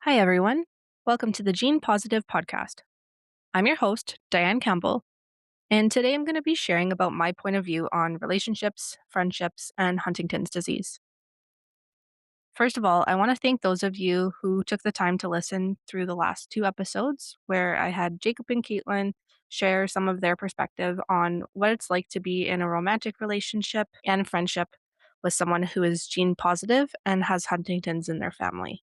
Hi, everyone. Welcome to the Gene Positive Podcast. I'm your host, Diane Campbell, and today I'm going to be sharing about my point of view on relationships, friendships, and Huntington's disease. First of all, I want to thank those of you who took the time to listen through the last two episodes where I had Jacob and Caitlin share some of their perspective on what it's like to be in a romantic relationship and friendship with someone who is gene positive and has Huntington's in their family.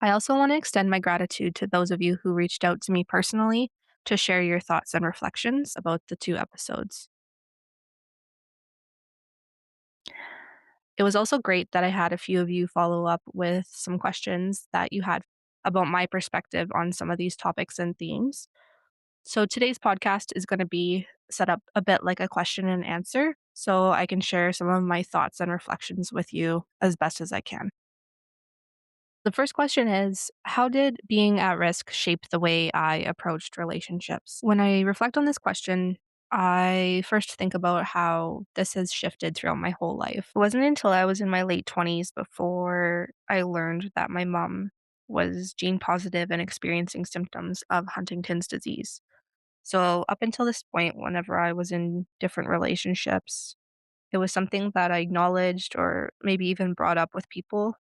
I also want to extend my gratitude to those of you who reached out to me personally to share your thoughts and reflections about the two episodes. It was also great that I had a few of you follow up with some questions that you had about my perspective on some of these topics and themes. So today's podcast is going to be set up a bit like a question and answer, so I can share some of my thoughts and reflections with you as best as I can. The first question is, how did being at risk shape the way I approached relationships? When I reflect on this question, I first think about how this has shifted throughout my whole life. It wasn't until I was in my late 20s before I learned that my mom was gene positive and experiencing symptoms of Huntington's disease. So, up until this point, whenever I was in different relationships, it was something that I acknowledged or maybe even brought up with people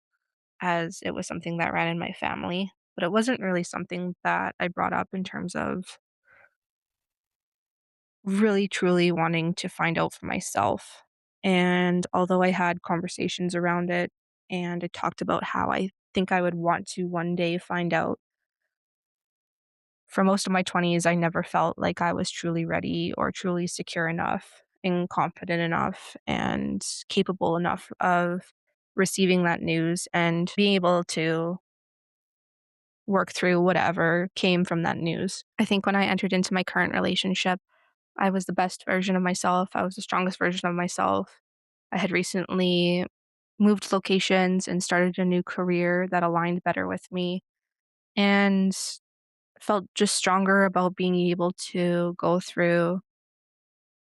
as it was something that ran in my family, but it wasn't really something that I brought up in terms of really truly wanting to find out for myself. And although I had conversations around it and I talked about how I think I would want to one day find out, for most of my 20s, I never felt like I was truly ready or truly secure enough and confident enough and capable enough of receiving that news and being able to work through whatever came from that news. I think when I entered into my current relationship, I was the best version of myself. I was the strongest version of myself. I had recently moved locations and started a new career that aligned better with me and felt just stronger about being able to go through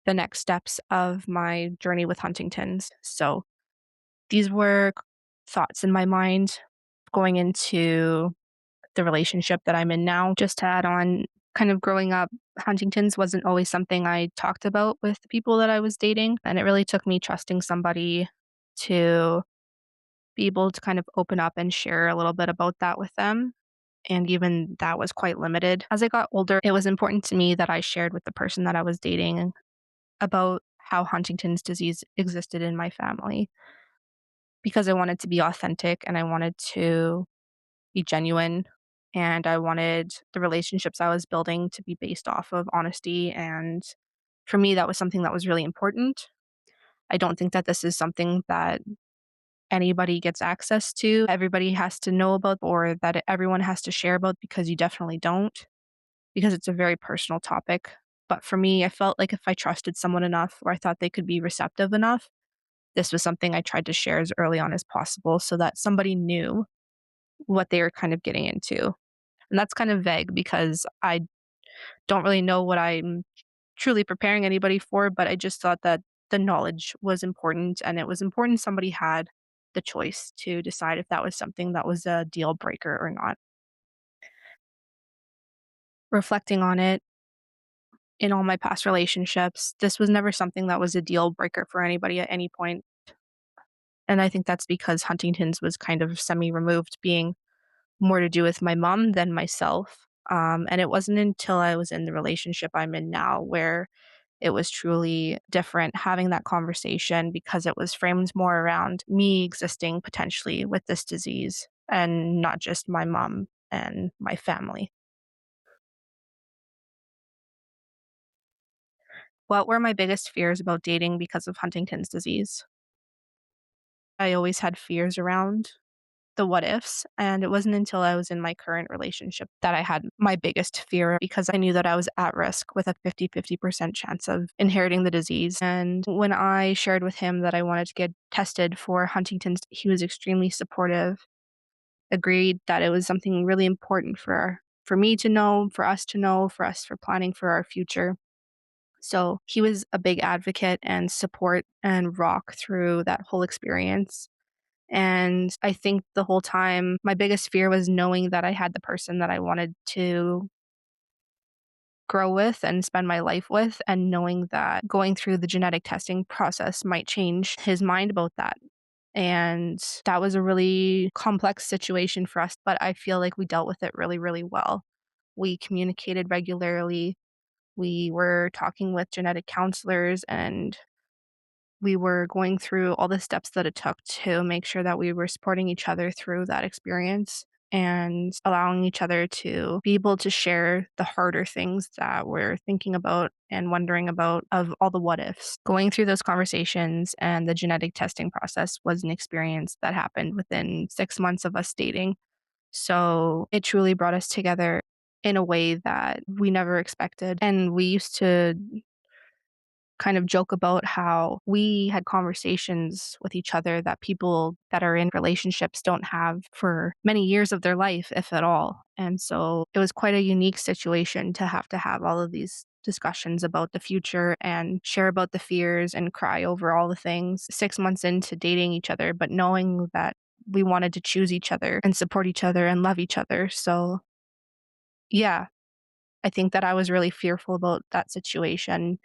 the next steps of my journey with Huntington's. So these were thoughts in my mind going into the relationship that I'm in now. Just to add on, kind of growing up, Huntington's wasn't always something I talked about with the people that I was dating. And it really took me trusting somebody to be able to kind of open up and share a little bit about that with them. And even that was quite limited. As I got older, it was important to me that I shared with the person that I was dating about how Huntington's disease existed in my family because I wanted to be authentic and I wanted to be genuine, and I wanted the relationships I was building to be based off of honesty, and for me, that was something that was really important. I don't think that this is something that anybody gets access to, everybody has to know about, or that everyone has to share about because you definitely don't, because it's a very personal topic. But for me, I felt like if I trusted someone enough or I thought they could be receptive enough, this was something I tried to share as early on as possible so that somebody knew what they were kind of getting into. And that's kind of vague because I don't really know what I'm truly preparing anybody for, but I just thought that the knowledge was important and it was important somebody had the choice to decide if that was something that was a deal breaker or not. Reflecting on it in all my past relationships, this was never something that was a deal breaker for anybody at any point. And I think that's because Huntington's was kind of semi removed, being more to do with my mom than myself. And it wasn't until I was in the relationship I'm in now where it was truly different having that conversation because it was framed more around me existing potentially with this disease and not just my mom and my family. What were my biggest fears about dating because of Huntington's disease? I always had fears around the what ifs. And it wasn't until I was in my current relationship that I had my biggest fear because I knew that I was at risk with a 50-50% chance of inheriting the disease. And when I shared with him that I wanted to get tested for Huntington's, he was extremely supportive, agreed that it was something really important for me to know, for us to know, for us for planning for our future. So he was a big advocate and support and rock through that whole experience. And I think the whole time, my biggest fear was knowing that I had the person that I wanted to grow with and spend my life with, and knowing that going through the genetic testing process might change his mind about that. And that was a really complex situation for us, but I feel like we dealt with it really, really well. We communicated regularly. We were talking with genetic counselors, and we were going through all the steps that it took to make sure that we were supporting each other through that experience and allowing each other to be able to share the harder things that we're thinking about and wondering about, of all the what ifs. Going through those conversations and the genetic testing process was an experience that happened within 6 months of us dating. So it truly brought us together in a way that we never expected. And we used to kind of joke about how we had conversations with each other that people that are in relationships don't have for many years of their life, if at all. And so it was quite a unique situation to have all of these discussions about the future and share about the fears and cry over all the things 6 months into dating each other, but knowing that we wanted to choose each other and support each other and love each other. So, yeah, I think that I was really fearful about that situation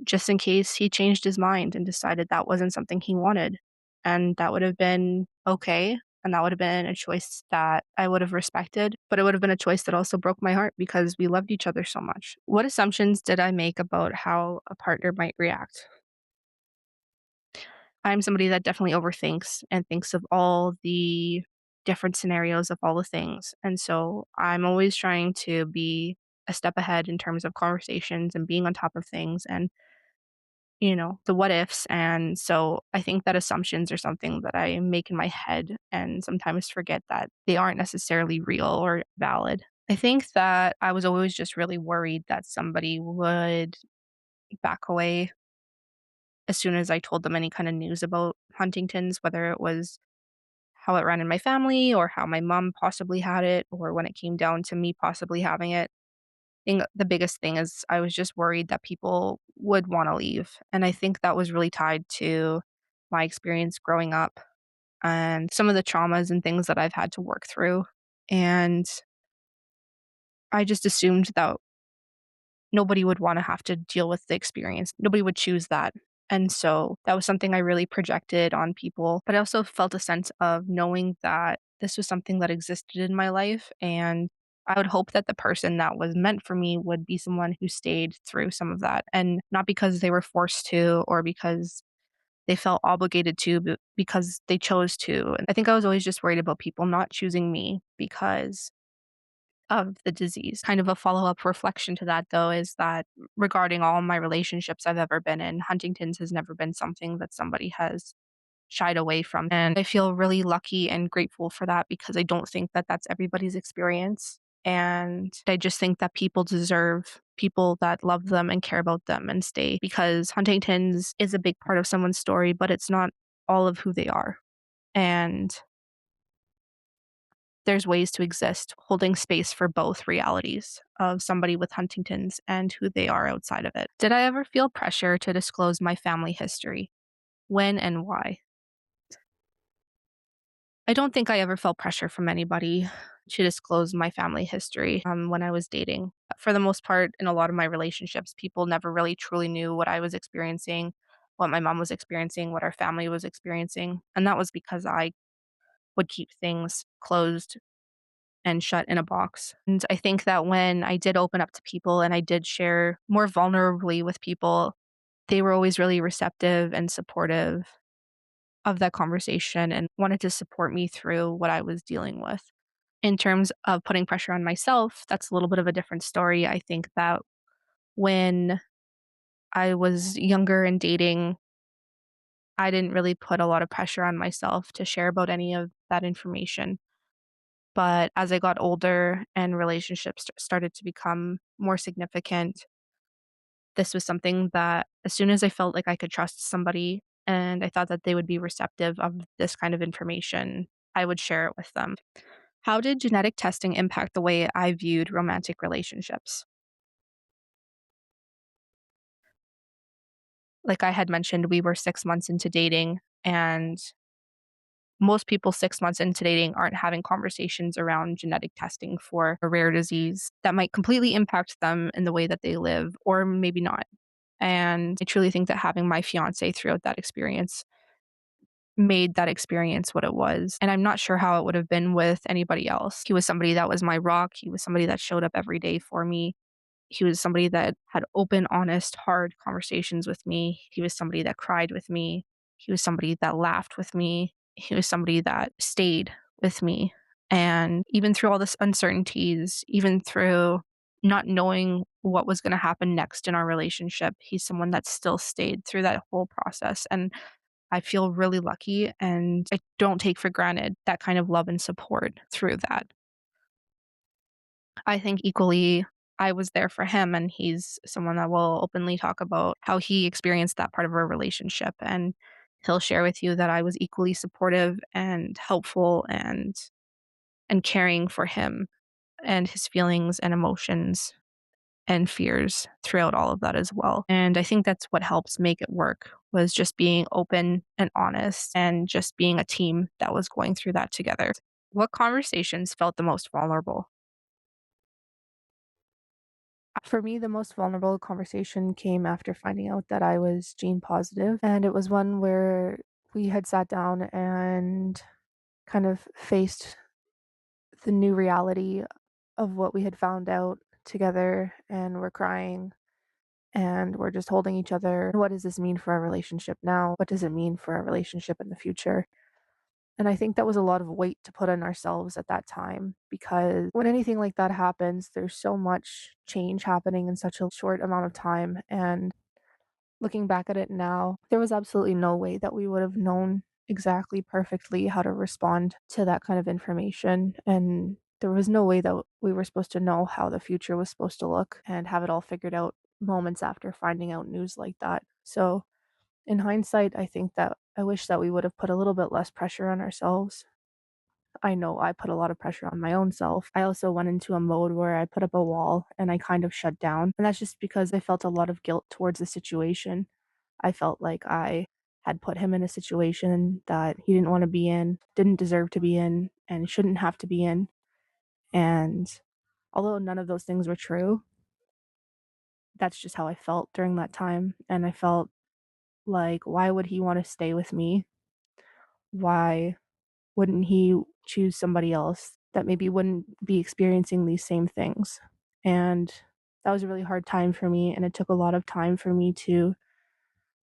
just in case he changed his mind and decided that wasn't something he wanted. And that would have been okay. And that would have been a choice that I would have respected, but it would have been a choice that also broke my heart because we loved each other so much. What assumptions did I make about how a partner might react? I'm somebody that definitely overthinks and thinks of all the different scenarios of all the things. And so I'm always trying to be a step ahead in terms of conversations and being on top of things and the what ifs. And so I think that assumptions are something that I make in my head and sometimes forget that they aren't necessarily real or valid. I think that I was always just really worried that somebody would back away as soon as I told them any kind of news about Huntington's, whether it was how it ran in my family or how my mom possibly had it, or when it came down to me possibly having it. Think the biggest thing is I was just worried that people would wanna leave, and I think that was really tied to my experience growing up and some of the traumas and things that I've had to work through, and I just assumed that nobody would wanna have to deal with the experience. Nobody would choose that, and so that was something I really projected on people, but I also felt a sense of knowing that this was something that existed in my life, and I would hope that the person that was meant for me would be someone who stayed through some of that, and not because they were forced to or because they felt obligated to, but because they chose to. And I think I was always just worried about people not choosing me because of the disease. Kind of a follow-up reflection to that, though, is that regarding all my relationships I've ever been in, Huntington's has never been something that somebody has shied away from, and I feel really lucky and grateful for that because I don't think that that's everybody's experience, and I just think that people deserve people that love them and care about them and stay, because Huntington's is a big part of someone's story, but it's not all of who they are, and there's ways to exist holding space for both realities of somebody with Huntington's and who they are outside of it. Did I ever feel pressure to disclose my family history? When and why? I don't think I ever felt pressure from anybody to disclose my family history when I was dating. For the most part, in a lot of my relationships, people never really truly knew what I was experiencing, what my mom was experiencing, what our family was experiencing. And that was because I would keep things closed and shut in a box. And I think that when I did open up to people and I did share more vulnerably with people, they were always really receptive and supportive of that conversation and wanted to support me through what I was dealing with. In terms of putting pressure on myself, that's a little bit of a different story. I think that when I was younger and dating, I didn't really put a lot of pressure on myself to share about any of that information. But as I got older and relationships started to become more significant, this was something that as soon as I felt like I could trust somebody and I thought that they would be receptive of this kind of information, I would share it with them. How did genetic testing impact the way I viewed romantic relationships? Like I had mentioned, we were 6 months into dating, and Most people 6 months into dating aren't having conversations around genetic testing for a rare disease that might completely impact them in the way that they live, or maybe not. And I truly think that having my fiancé throughout that experience made that experience what it was, and I'm not sure how it would have been with anybody else. He was somebody that was my rock, he was somebody that showed up every day for me. He was somebody that had open, honest, hard conversations with me. He was somebody that cried with me. He was somebody that laughed with me. He was somebody that stayed with me. And even through all this uncertainties, even through not knowing what was going to happen next in our relationship, he's someone that still stayed through that whole process. And I feel really lucky and I don't take for granted that kind of love and support through that. I think equally I was there for him, and he's someone that will openly talk about how he experienced that part of our relationship, and he'll share with you that I was equally supportive and helpful and caring for him and his feelings and emotions and fears throughout all of that as well. And I think that's what helps make it work, was just being open and honest and just being a team that was going through that together. What conversations felt the most vulnerable? For me, the most vulnerable conversation came after finding out that I was gene positive, and it was one where we had sat down and kind of faced the new reality of what we had found out together, and we're crying and we're just holding each other. What does this mean for our relationship now? What does it mean for our relationship in the future? And I think that was a lot of weight to put on ourselves at that time, because when anything like that happens, there's so much change happening in such a short amount of time. And looking back at it now, there was absolutely no way that we would have known exactly perfectly how to respond to that kind of information. And there was no way that we were supposed to know how the future was supposed to look and have it all figured out moments after finding out news like that. So in hindsight, I think that I wish that we would have put a little bit less pressure on ourselves. I know I put a lot of pressure on my own self. I also went into a mode where I put up a wall and I kind of shut down. And that's just because I felt a lot of guilt towards the situation. I felt like I had put him in a situation that he didn't want to be in, didn't deserve to be in, and shouldn't have to be in. And although none of those things were true, that's just how I felt during that time. And I felt like, why would he want to stay with me? Why wouldn't he choose somebody else that maybe wouldn't be experiencing these same things? And that was a really hard time for me, and it took a lot of time for me to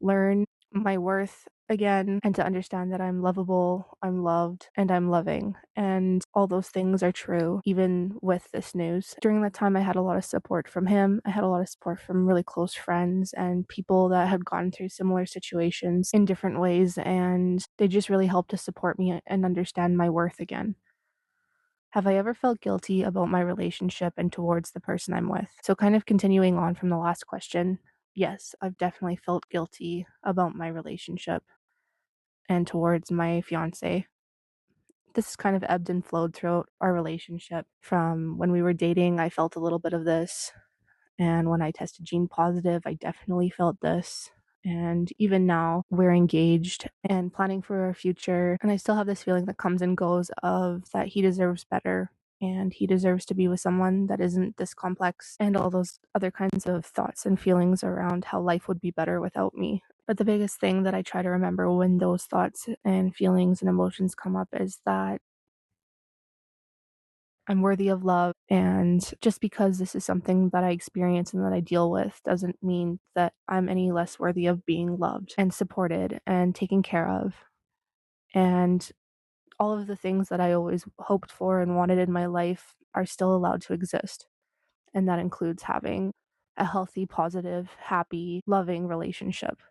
learn my worth again and to understand that I'm lovable, I'm loved, and I'm loving. And all those things are true, even with this news. During that time, I had a lot of support from him. I had a lot of support from really close friends and people that had gone through similar situations in different ways. And they just really helped to support me and understand my worth again. Have I ever felt guilty about my relationship and towards the person I'm with? So, kind of continuing on from the last question, yes, I've definitely felt guilty about my relationship and towards my fiance. This has kind of ebbed and flowed throughout our relationship. From when we were dating, I felt a little bit of this. And when I tested gene positive, I definitely felt this. And even now, we're engaged and planning for our future. And I still have this feeling that comes and goes of that he deserves better and he deserves to be with someone that isn't this complex, and all those other kinds of thoughts and feelings around how life would be better without me. But the biggest thing that I try to remember when those thoughts and feelings and emotions come up is that I'm worthy of love. And just because this is something that I experience and that I deal with doesn't mean that I'm any less worthy of being loved and supported and taken care of. And all of the things that I always hoped for and wanted in my life are still allowed to exist. And that includes having a healthy, positive, happy, loving relationship.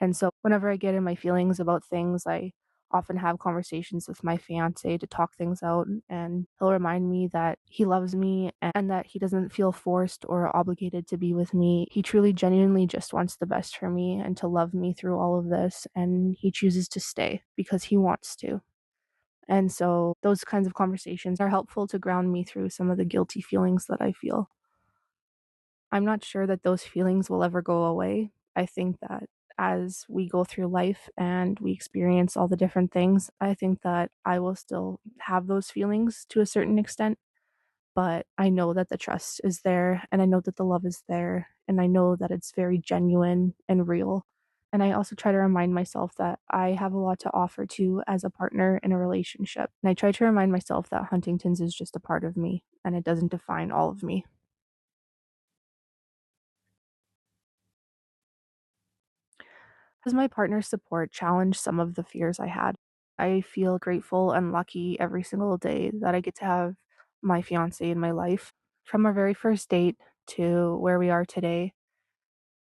And so whenever I get in my feelings about things, I often have conversations with my fiance to talk things out, and he'll remind me that he loves me and that he doesn't feel forced or obligated to be with me. He truly genuinely just wants the best for me and to love me through all of this, and he chooses to stay because he wants to. And so those kinds of conversations are helpful to ground me through some of the guilty feelings that I feel. I'm not sure that those feelings will ever go away. I think that as we go through life and we experience all the different things, I think that I will still have those feelings to a certain extent, but I know that the trust is there and I know that the love is there and I know that it's very genuine and real. And I also try to remind myself that I have a lot to offer too as a partner in a relationship. And I try to remind myself that Huntington's is just a part of me and it doesn't define all of me. Has my partner's support challenged some of the fears I had? I feel grateful and lucky every single day that I get to have my fiance in my life. From our very first date to where we are today,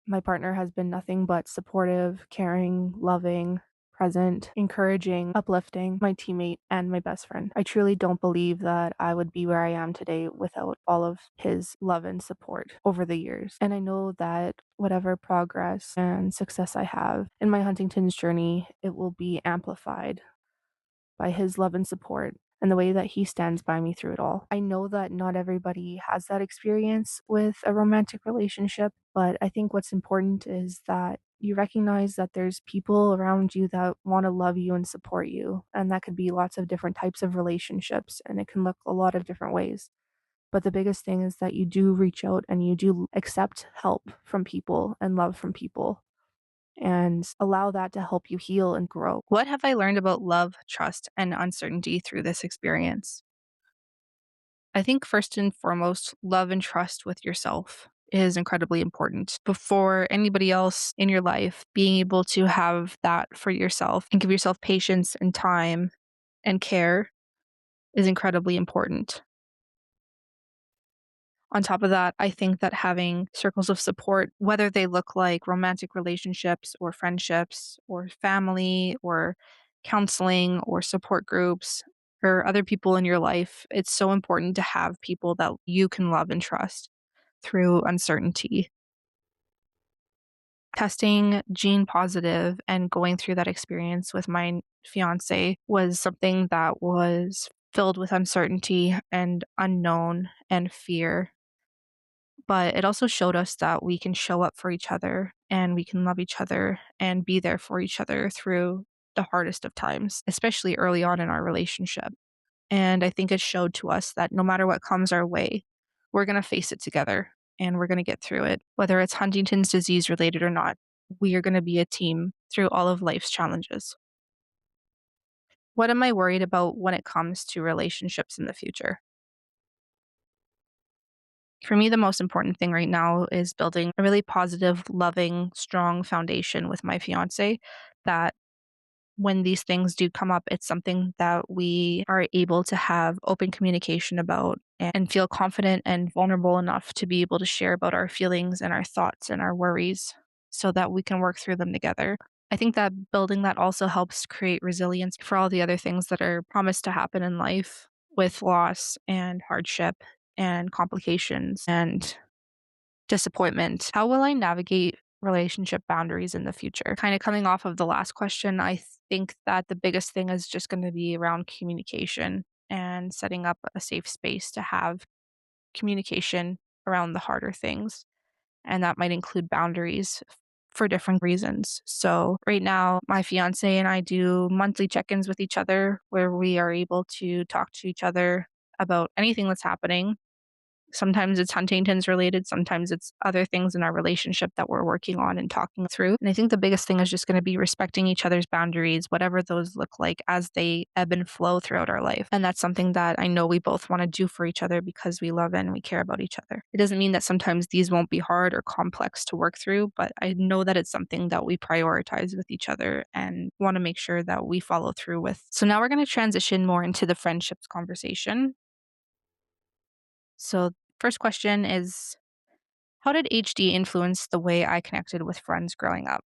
my partner has been nothing but supportive, caring, loving, present, encouraging, uplifting, my teammate, and my best friend. I truly don't believe that I would be where I am today without all of his love and support over the years. And I know that whatever progress and success I have in my Huntington's journey, it will be amplified by his love and support and the way that he stands by me through it all. I know that not everybody has that experience with a romantic relationship, but I think what's important is that you recognize that there's people around you that want to love you and support you. And that could be lots of different types of relationships, and it can look a lot of different ways. But the biggest thing is that you do reach out and you do accept help from people and love from people and allow that to help you heal and grow. What have I learned about love, trust, and uncertainty through this experience? I think first and foremost, love and trust with yourself is incredibly important. Before anybody else in your life, being able to have that for yourself and give yourself patience and time and care is incredibly important. On top of that, I think that having circles of support, whether they look like romantic relationships or friendships or family or counseling or support groups or other people in your life, it's so important to have people that you can love and trust through uncertainty. Testing gene positive and going through that experience with my fiance was something that was filled with uncertainty and unknown and fear, but it also showed us that we can show up for each other and we can love each other and be there for each other through the hardest of times, especially early on in our relationship. And I think it showed to us that no matter what comes our way, we're going to face it together and we're going to get through it, whether it's Huntington's disease related or not. We are going to be a team through all of life's challenges. What am I worried about when it comes to relationships in the future? For me, the most important thing right now is building a really positive, loving, strong foundation with my fiance that when these things do come up, it's something that we are able to have open communication about and feel confident and vulnerable enough to be able to share about our feelings and our thoughts and our worries so that we can work through them together. I think that building that also helps create resilience for all the other things that are promised to happen in life with loss and hardship and complications and disappointment. How will I navigate relationship boundaries in the future? Kind of coming off of the last question, I think that the biggest thing is just going to be around communication and setting up a safe space to have communication around the harder things. And that might include boundaries for different reasons. So, right now, my fiance and I do monthly check ins with each other where we are able to talk to each other about anything that's happening. Sometimes it's Huntington's related, sometimes it's other things in our relationship that we're working on and talking through. And I think the biggest thing is just going to be respecting each other's boundaries, whatever those look like as they ebb and flow throughout our life. And that's something that I know we both want to do for each other because we love and we care about each other. It doesn't mean that sometimes these won't be hard or complex to work through, but I know that it's something that we prioritize with each other and want to make sure that we follow through with. So now we're going to transition more into the friendships conversation. So, first question is, how did HD influence the way I connected with friends growing up?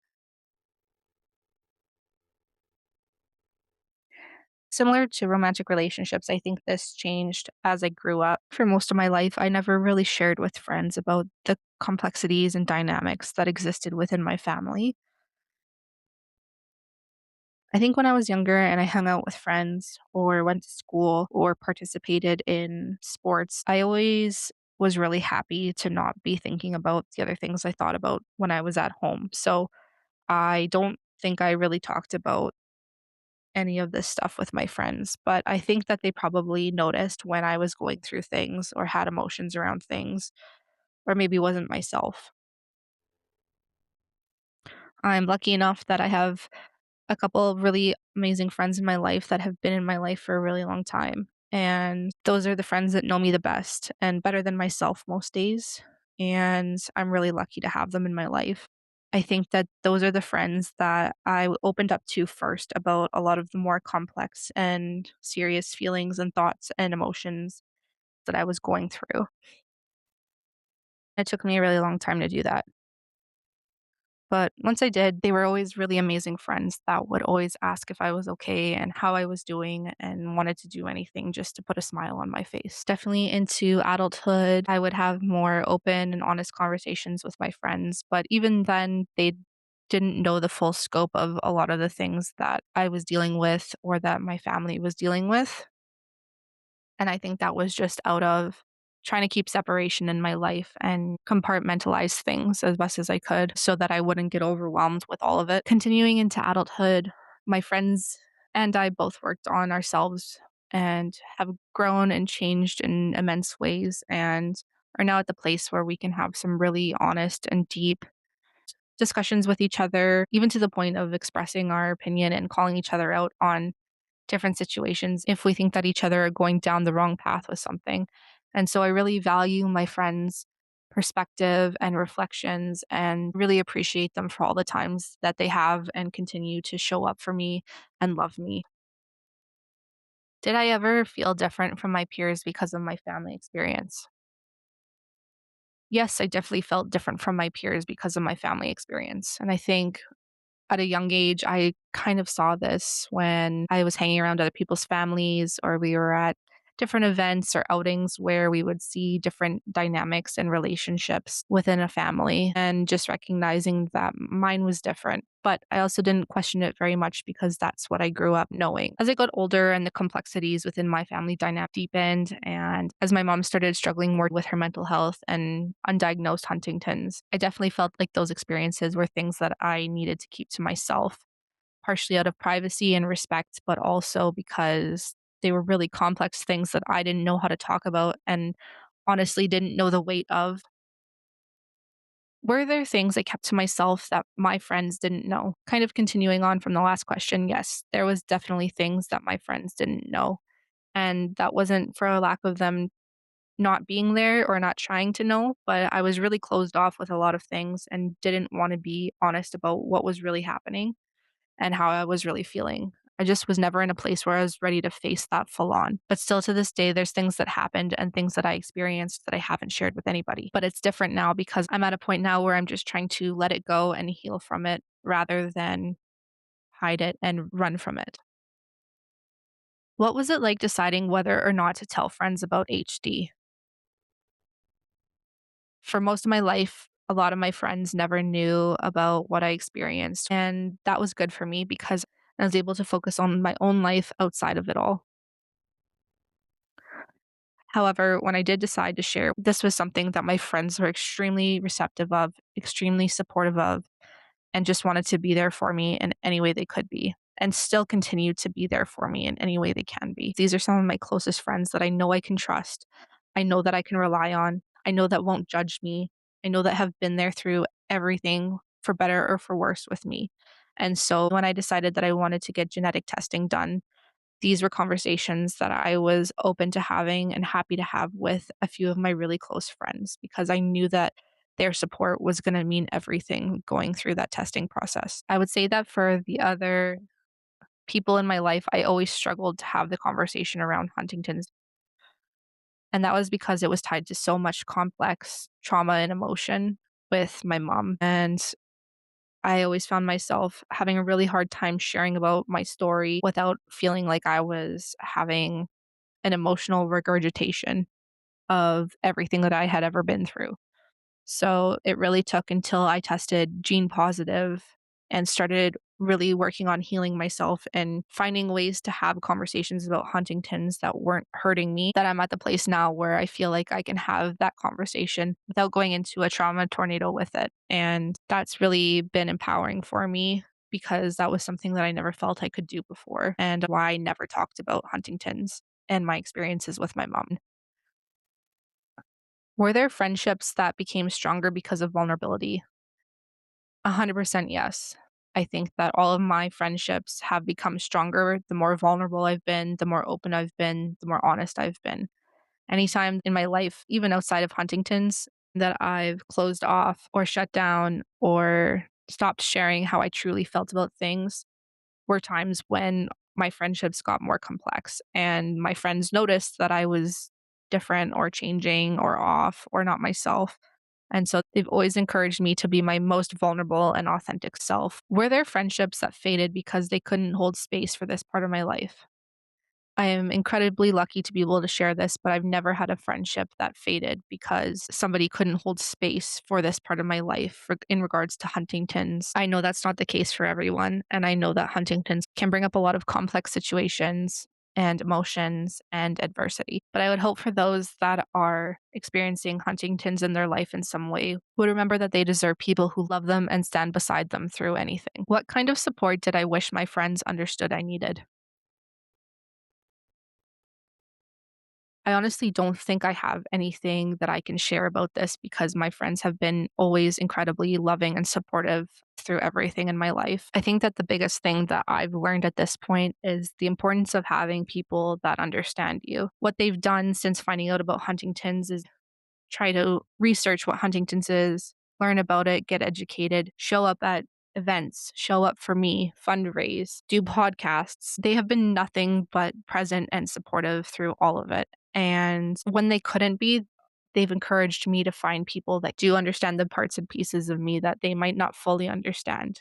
Similar to romantic relationships, I think this changed as I grew up. For most of my life, I never really shared with friends about the complexities and dynamics that existed within my family. I think when I was younger and I hung out with friends or went to school or participated in sports, I always was really happy to not be thinking about the other things I thought about when I was at home. So I don't think I really talked about any of this stuff with my friends, but I think that they probably noticed when I was going through things or had emotions around things or maybe wasn't myself. I'm lucky enough that I have a couple of really amazing friends in my life that have been in my life for a really long time. And those are the friends that know me the best and better than myself most days. And I'm really lucky to have them in my life. I think that those are the friends that opened up to first about a lot of the more complex and serious feelings and thoughts and emotions that I was going through. It took me a really long time to do that. But once I did, they were always really amazing friends that would always ask if I was okay and how I was doing and wanted to do anything just to put a smile on my face. Definitely into adulthood, I would have more open and honest conversations with my friends. But even then, they didn't know the full scope of a lot of the things that I was dealing with or that my family was dealing with. And I think that was just out of trying to keep separation in my life and compartmentalize things as best as I could so that I wouldn't get overwhelmed with all of it. Continuing into adulthood, my friends and I both worked on ourselves and have grown and changed in immense ways and are now at the place where we can have some really honest and deep discussions with each other, even to the point of expressing our opinion and calling each other out on different situations if we think that each other are going down the wrong path with something. And so I really value my friends' perspective and reflections and really appreciate them for all the times that they have and continue to show up for me and love me. Did I ever feel different from my peers because of my family experience? Yes, I definitely felt different from my peers because of my family experience. And I think at a young age, I kind of saw this when I was hanging around other people's families or we were at different events or outings where we would see different dynamics and relationships within a family and just recognizing that mine was different. But I also didn't question it very much because that's what I grew up knowing. As I got older and the complexities within my family dynamic deepened, and as my mom started struggling more with her mental health and undiagnosed Huntington's, I definitely felt like those experiences were things that I needed to keep to myself, partially out of privacy and respect, but also because they were really complex things that I didn't know how to talk about and honestly didn't know the weight of. Were there things I kept to myself that my friends didn't know? Kind of continuing on from the last question, yes, there was definitely things that my friends didn't know. And that wasn't for a lack of them not being there or not trying to know, but I was really closed off with a lot of things and didn't want to be honest about what was really happening and how I was really feeling. I just was never in a place where I was ready to face that full on. But still to this day, there's things that happened and things that I experienced that I haven't shared with anybody. But it's different now because I'm at a point now where I'm just trying to let it go and heal from it rather than hide it and run from it. What was it like deciding whether or not to tell friends about HD? For most of my life, a lot of my friends never knew about what I experienced, and that was good for me because I was able to focus on my own life outside of it all. However, when I did decide to share, this was something that my friends were extremely receptive of, extremely supportive of, and just wanted to be there for me in any way they could be, and still continue to be there for me in any way they can be. These are some of my closest friends that I know I can trust. I know that I can rely on. I know that won't judge me. I know that have been there through everything for better or for worse with me. And so when I decided that I wanted to get genetic testing done, these were conversations that I was open to having and happy to have with a few of my really close friends because I knew that their support was going to mean everything going through that testing process. I would say that for the other people in my life, I always struggled to have the conversation around Huntington's. And that was because it was tied to so much complex trauma and emotion with my mom. And I always found myself having a really hard time sharing about my story without feeling like I was having an emotional regurgitation of everything that I had ever been through. So it really took until I tested gene positive and started really working on healing myself and finding ways to have conversations about Huntington's that weren't hurting me, that I'm at the place now where I feel like I can have that conversation without going into a trauma tornado with it. And that's really been empowering for me because that was something that I never felt I could do before and why I never talked about Huntington's and my experiences with my mom. Were there friendships that became stronger because of vulnerability? 100% yes. I think that all of my friendships have become stronger the more vulnerable I've been, the more open I've been, the more honest I've been. Anytime in my life, even outside of Huntington's, that I've closed off or shut down or stopped sharing how I truly felt about things were times when my friendships got more complex and my friends noticed that I was different or changing or off or not myself. And so they've always encouraged me to be my most vulnerable and authentic self. Were there friendships that faded because they couldn't hold space for this part of my life? I am incredibly lucky to be able to share this, but I've never had a friendship that faded because somebody couldn't hold space for this part of my life in regards to Huntington's. I know that's not the case for everyone, and I know that Huntington's can bring up a lot of complex situations and emotions and adversity. But I would hope for those that are experiencing Huntington's in their life in some way would remember that they deserve people who love them and stand beside them through anything. What kind of support did I wish my friends understood I needed? I honestly don't think I have anything that I can share about this because my friends have been always incredibly loving and supportive through everything in my life. I think that the biggest thing that I've learned at this point is the importance of having people that understand you. What they've done since finding out about Huntington's is try to research what Huntington's is, learn about it, get educated, show up at events, show up for me, fundraise, do podcasts. They have been nothing but present and supportive through all of it. And when they couldn't be, they've encouraged me to find people that do understand the parts and pieces of me that they might not fully understand.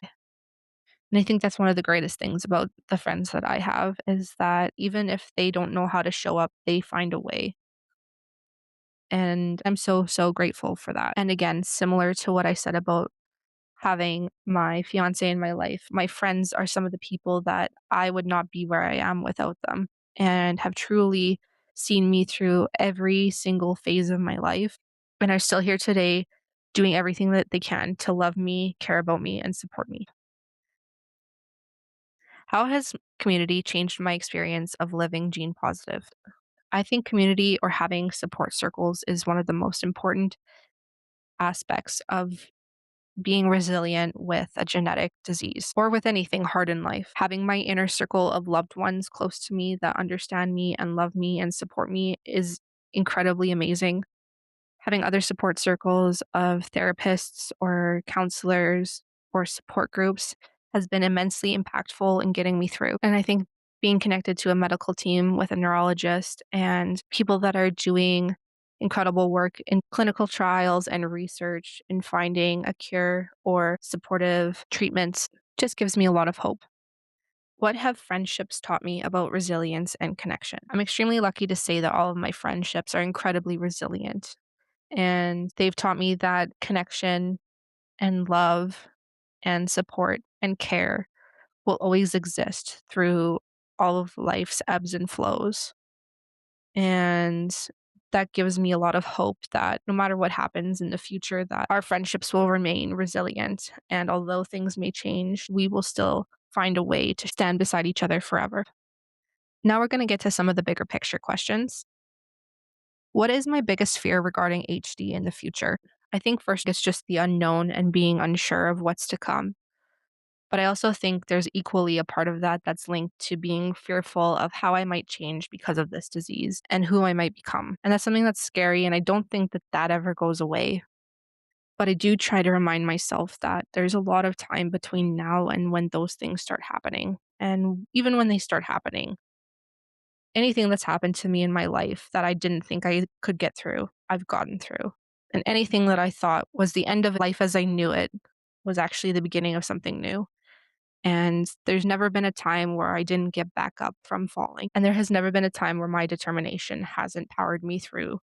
And I think that's one of the greatest things about the friends that I have is that even if they don't know how to show up, they find a way. And I'm so, so grateful for that. And again, similar to what I said about having my fiance in my life, my friends are some of the people that I would not be where I am without them and have truly seen me through every single phase of my life and are still here today doing everything that they can to love me, care about me, and support me. How has community changed my experience of living gene positive? I think community or having support circles is one of the most important aspects of being resilient with a genetic disease or with anything hard in life. Having my inner circle of loved ones close to me that understand me and love me and support me is incredibly amazing. Having other support circles of therapists or counselors or support groups has been immensely impactful in getting me through. And I think being connected to a medical team with a neurologist and people that are doing incredible work in clinical trials and research in finding a cure or supportive treatments just gives me a lot of hope. What have friendships taught me about resilience and connection? I'm extremely lucky to say that all of my friendships are incredibly resilient and they've taught me that connection and love and support and care will always exist through all of life's ebbs and flows. And that gives me a lot of hope that no matter what happens in the future, that our friendships will remain resilient. And although things may change, we will still find a way to stand beside each other forever. Now we're going to get to some of the bigger picture questions. What is my biggest fear regarding HD in the future? I think first it's just the unknown and being unsure of what's to come. But I also think there's equally a part of that that's linked to being fearful of how I might change because of this disease and who I might become. And that's something that's scary. And I don't think that that ever goes away. But I do try to remind myself that there's a lot of time between now and when those things start happening. And even when they start happening, anything that's happened to me in my life that I didn't think I could get through, I've gotten through. And anything that I thought was the end of life as I knew it was actually the beginning of something new. And there's never been a time where I didn't get back up from falling. And there has never been a time where my determination hasn't powered me through.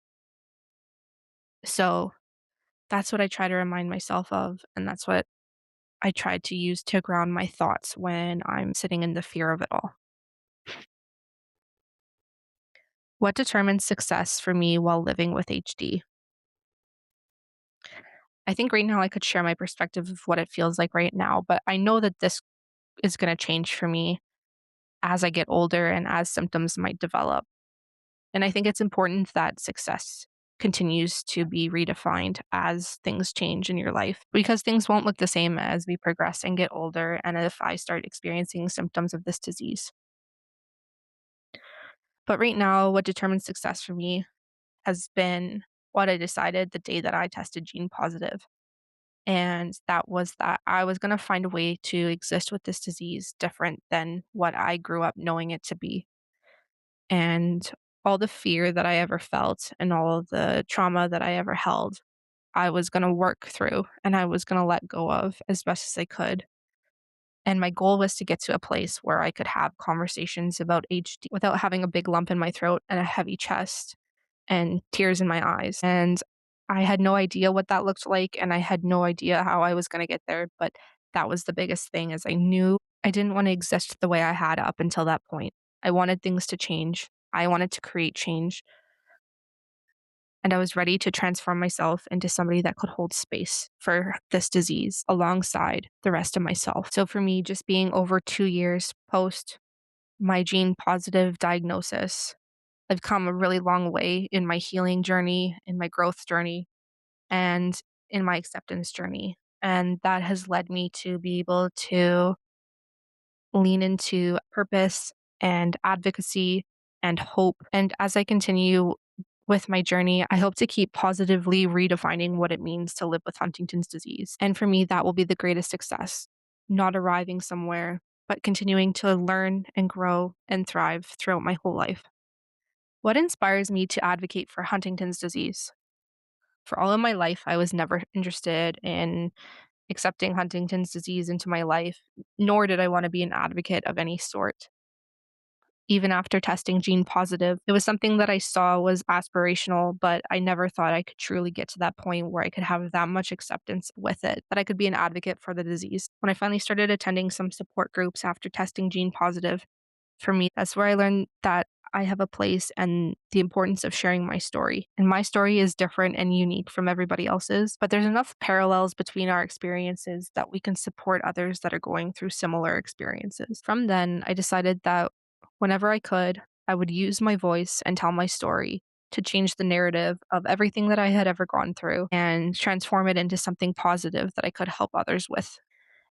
So that's what I try to remind myself of. And that's what I try to use to ground my thoughts when I'm sitting in the fear of it all. What determines success for me while living with HD? I think right now I could share my perspective of what it feels like right now, but I know that this is going to change for me as I get older and as symptoms might develop. And I think it's important that success continues to be redefined as things change in your life because things won't look the same as we progress and get older. And if I start experiencing symptoms of this disease. But right now, what determines success for me has been what I decided the day that I tested gene positive. And that was that I was going to find a way to exist with this disease different than what I grew up knowing it to be. And all the fear that I ever felt and all of the trauma that I ever held, I was going to work through and I was going to let go of as best as I could. And my goal was to get to a place where I could have conversations about HD without having a big lump in my throat and a heavy chest and tears in my eyes. And I had no idea what that looked like, and I had no idea how I was gonna get there, but that was the biggest thing is I knew I didn't wanna exist the way I had up until that point. I wanted things to change. I wanted to create change, and I was ready to transform myself into somebody that could hold space for this disease alongside the rest of myself. So for me, just being over 2 years post my gene positive diagnosis, I've come a really long way in my healing journey, in my growth journey, and in my acceptance journey. And that has led me to be able to lean into purpose and advocacy and hope. And as I continue with my journey, I hope to keep positively redefining what it means to live with Huntington's disease. And for me, that will be the greatest success, not arriving somewhere, but continuing to learn and grow and thrive throughout my whole life. What inspires me to advocate for Huntington's disease? For all of my life, I was never interested in accepting Huntington's disease into my life, nor did I want to be an advocate of any sort. Even after testing gene positive, it was something that I saw was aspirational, but I never thought I could truly get to that point where I could have that much acceptance with it, that I could be an advocate for the disease. When I finally started attending some support groups after testing gene positive, for me, that's where I learned that I have a place and the importance of sharing my story. And my story is different and unique from everybody else's, but there's enough parallels between our experiences that we can support others that are going through similar experiences. From then, I decided that whenever I could, I would use my voice and tell my story to change the narrative of everything that I had ever gone through and transform it into something positive that I could help others with.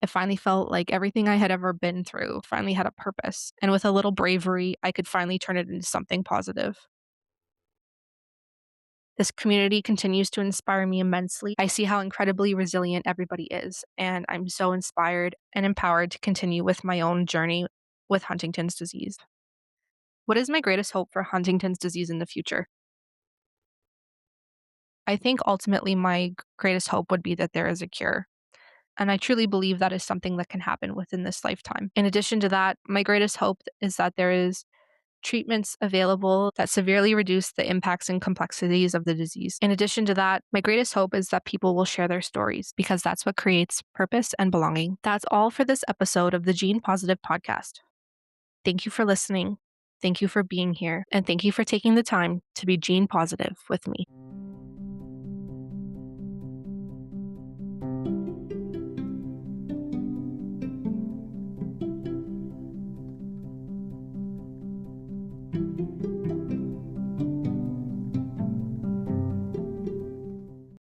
It finally felt like everything I had ever been through finally had a purpose, and with a little bravery, I could finally turn it into something positive. This community continues to inspire me immensely. I see how incredibly resilient everybody is, and I'm so inspired and empowered to continue with my own journey with Huntington's disease. What is my greatest hope for Huntington's disease in the future? I think ultimately my greatest hope would be that there is a cure. And I truly believe that is something that can happen within this lifetime. In addition to that, my greatest hope is that there is treatments available that severely reduce the impacts and complexities of the disease. In addition to that, my greatest hope is that people will share their stories because that's what creates purpose and belonging. That's all for this episode of the Gene Positive podcast. Thank you for listening. Thank you for being here. And thank you for taking the time to be gene positive with me.